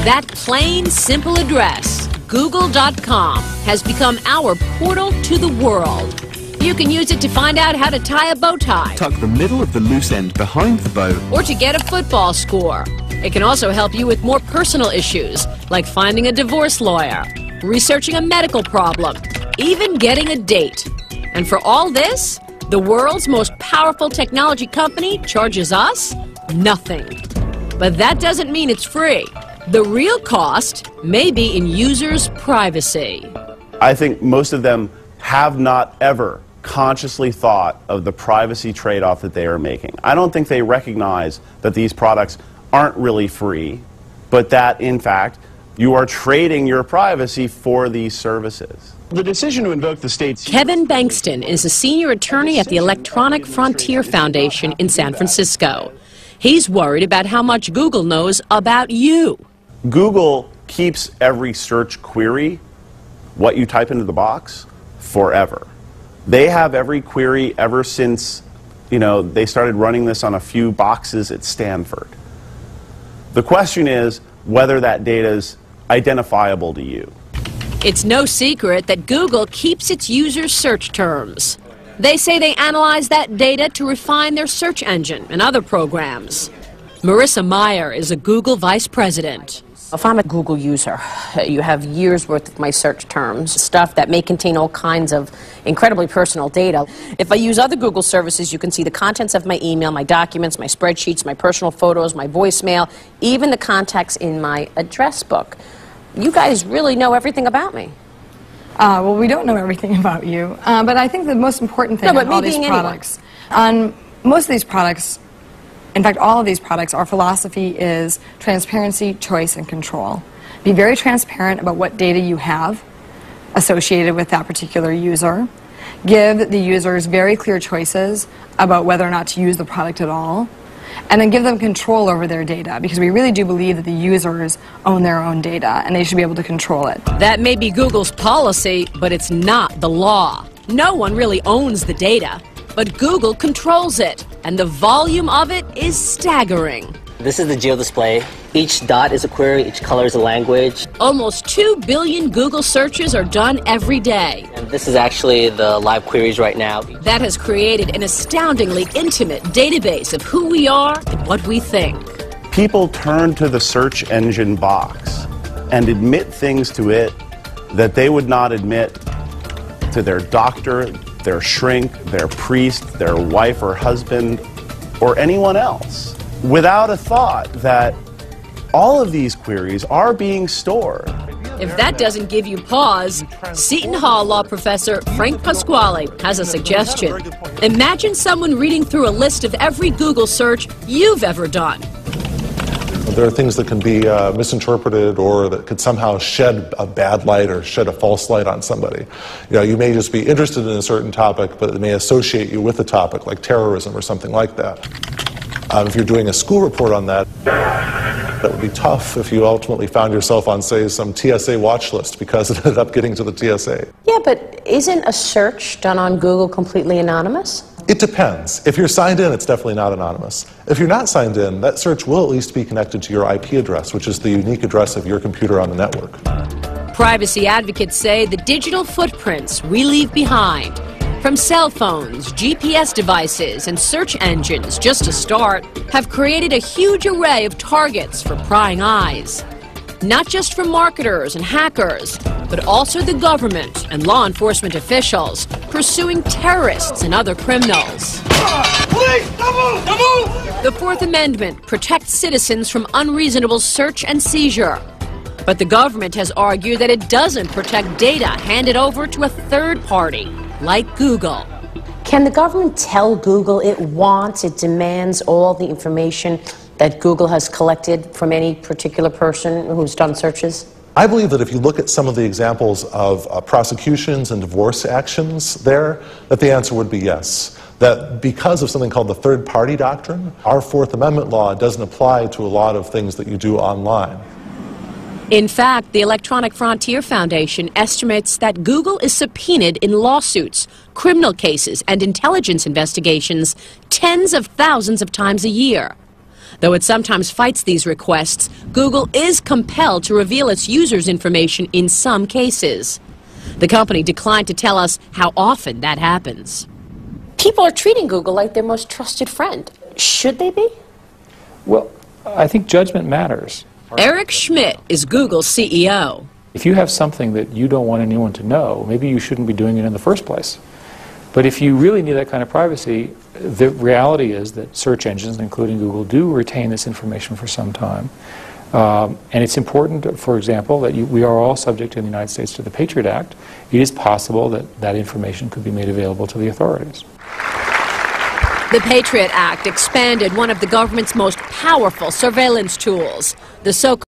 That plain, simple address, Google.com, has become our portal to the world. You can use it to find out how to tie a bow tie, tuck the middle of the loose end behind the bow, or to get a football score. It can also help you with more personal issues, like finding a divorce lawyer, researching a medical problem, even getting a date. And for all this, the world's most powerful technology company charges us nothing. But that doesn't mean it's free. The real cost may be in users' privacy. I think most of them have not ever consciously thought of the privacy trade-off that they are making. I don't think they recognize that these products aren't really free, but that, in fact, you are trading your privacy for these services. The decision to invoke the state's... Kevin Bankston is a senior attorney at the Electronic Frontier Foundation in San Francisco. He's worried about how much Google knows about you. Google keeps every search query, what you type into the box, forever. They have every query ever since, they started running this on a few boxes at Stanford. The question is whether that data is identifiable to you. It's no secret that Google keeps its users' search terms. They say they analyze that data to refine their search engine and other programs. Marissa Meyer is a Google vice president. If I'm a Google user, you have years worth of my search terms, stuff that may contain all kinds of incredibly personal data. If I use other Google services, you can see the contents of my email, my documents, my spreadsheets, my personal photos, my voicemail, even the contacts in my address book. You guys really know everything about me. Well, we don't know everything about you, but I think the most important thing on all these products, on most of these products, in fact, all of these products, our philosophy is transparency, choice, and control. Be very transparent about what data you have associated with that particular user. Give the users very clear choices about whether or not to use the product at all. And then give them control over their data, because we really do believe that the users own their own data and they should be able to control it. That may be Google's policy, but it's not the law. No one really owns the data, but Google controls it, and the volume of it is staggering. This is the geo display. Each dot is a query, each color is a language. Almost 2 billion Google searches are done every day. And this is actually the live queries right now. That has created an astoundingly intimate database of who we are and what we think. People turn to the search engine box and admit things to it that they would not admit to their doctor, their shrink, their priest, their wife or husband, or anyone else, without a thought that all of these queries are being stored. If that doesn't give you pause, Seton Hall law professor Frank Pasquale has a suggestion. Imagine someone reading through a list of every Google search you've ever done. There are things that can be misinterpreted, or that could somehow shed a bad light or shed a false light on somebody. You may just be interested in a certain topic, but it may associate you with a topic like terrorism or something like that. If you're doing a school report on that, that would be tough if you ultimately found yourself on, say, some TSA watch list because it ended up getting to the TSA. Yeah, but isn't a search done on Google completely anonymous? It depends. If you're signed in, it's definitely not anonymous. If you're not signed in, that search will at least be connected to your IP address, which is the unique address of your computer on the network. Privacy advocates say the digital footprints we leave behind, from cell phones, GPS devices, and search engines, just to start, have created a huge array of targets for prying eyes. Not just from marketers and hackers, but also the government and law enforcement officials pursuing terrorists and other criminals. Police, don't move! Don't move! The Fourth Amendment protects citizens from unreasonable search and seizure. But the government has argued that it doesn't protect data handed over to a third party, like Google. Can the government tell Google it demands all the information that Google has collected from any particular person who's done searches? I believe that if you look at some of the examples of prosecutions and divorce actions there, that the answer would be yes. That because of something called the third-party doctrine, our Fourth Amendment law doesn't apply to a lot of things that you do online. In fact, the Electronic Frontier Foundation estimates that Google is subpoenaed in lawsuits, criminal cases, and intelligence investigations tens of thousands of times a year. Though it sometimes fights these requests, Google is compelled to reveal its users' information in some cases. The company declined to tell us how often that happens. People are treating Google like their most trusted friend. Should they be? Well, I think judgment matters. Eric Schmidt is Google's CEO. If you have something that you don't want anyone to know, maybe you shouldn't be doing it in the first place. But if you really need that kind of privacy, the reality is that search engines, including Google, do retain this information for some time. And it's important, for example, that we are all subject in the United States to the Patriot Act. It is possible that that information could be made available to the authorities. The Patriot Act expanded one of the government's most powerful surveillance tools, the so-called